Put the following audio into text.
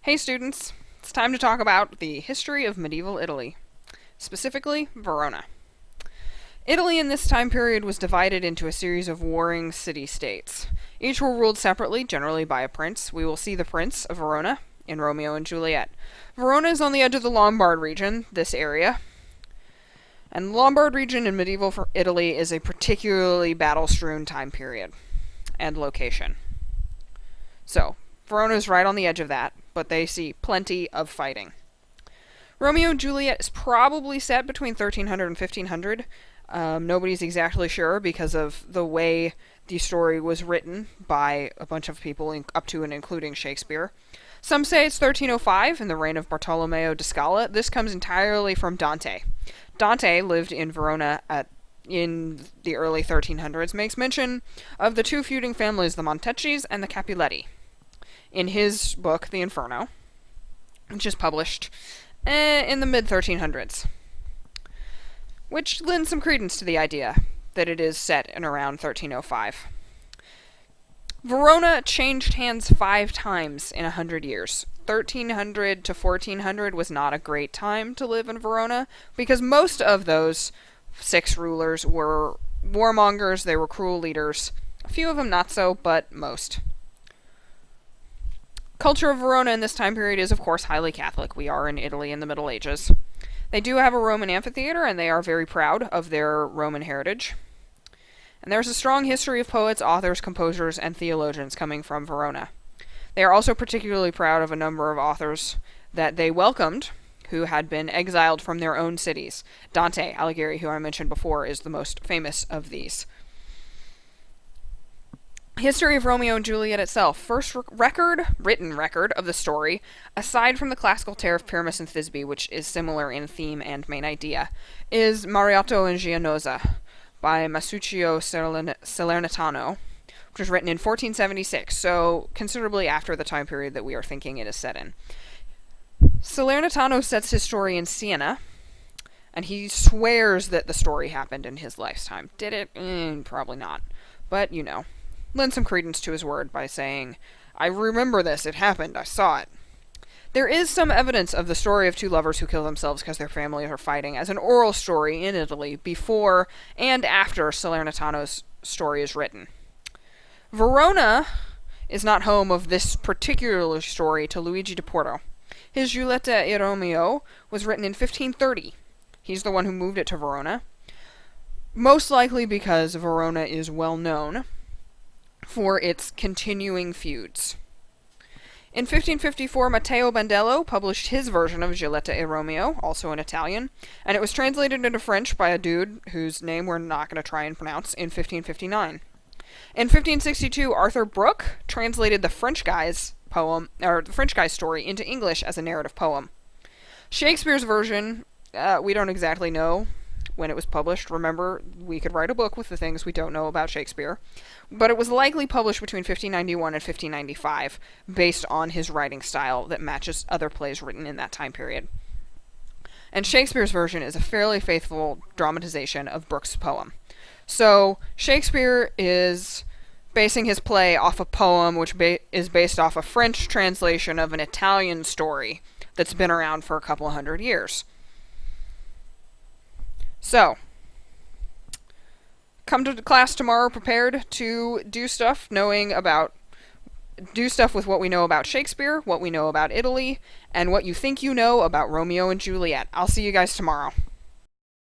Hey students, it's time to talk about the history of medieval Italy, specifically Verona. Italy in this time period was divided into a series of warring city-states. Each were ruled separately, generally by a prince. We will see the Prince of Verona in Romeo and Juliet. Verona is on the edge of the Lombard region, this area. And the Lombard region in medieval Italy is a particularly battle-strewn time period and location. So, Verona is right on the edge of that, but they see plenty of fighting. Romeo and Juliet is probably set between 1300 and 1500. Nobody's exactly sure because of the way the story was written by a bunch of people, up to and including Shakespeare. Some say it's 1305 in the reign of Bartolomeo da Scala. This comes entirely from Dante. Dante lived in Verona in the early 1300s, makes mention of the two feuding families, the Montecchis and the Capuletti, in his book, The Inferno, which is published in the mid-1300s, which lends some credence to the idea that it is set in around 1305. Verona changed hands 5 times in 100 years. 1300 to 1400 was not a great time to live in Verona, because most of those 6 rulers were warmongers, they were cruel leaders. A few of them not so, but most. Culture of Verona in this time period is, of course, highly Catholic. We are in Italy in the Middle Ages. They do have a Roman amphitheater, and they are very proud of their Roman heritage. And there's a strong history of poets, authors, composers, and theologians coming from Verona. They are also particularly proud of a number of authors that they welcomed who had been exiled from their own cities. Dante Alighieri, who I mentioned before, is the most famous of these. History of Romeo and Juliet itself. First written record of the story, aside from the classical tale of Pyramus and Thisbe, which is similar in theme and main idea, is Mariotto and Gianosa by Masuccio Salernitano, which was written in 1476, so considerably after the time period that we are thinking it is set in. Salernitano sets his story in Siena, and he swears that the story happened in his lifetime. Did it? Probably not. But, lend some credence to his word by saying, I remember this, it happened, I saw it. There is some evidence of the story of 2 lovers who kill themselves because their families are fighting as an oral story in Italy before and after Salernitano's story is written. Verona is not home of this particular story to Luigi da Porto. His Giulietta e Romeo was written in 1530. He's the one who moved it to Verona, most likely because Verona is well known for its continuing feuds. In 1554, Matteo Bandello published his version of Giulietta e Romeo, also in Italian, and it was translated into French by a dude whose name we're not going to try and pronounce in 1559. In 1562, Arthur Brooke translated the French guy's story into English as a narrative poem. Shakespeare's version, we don't exactly know when it was published. Remember, we could write a book with the things we don't know about Shakespeare. But it was likely published between 1591 and 1595, based on his writing style that matches other plays written in that time period. And Shakespeare's version is a fairly faithful dramatization of Brooke's poem. So, Shakespeare is basing his play off a poem which is based off a French translation of an Italian story that's been around for a couple 100 years. So, come to class tomorrow prepared to do stuff with what we know about Shakespeare, what we know about Italy, and what you think you know about Romeo and Juliet. I'll see you guys tomorrow.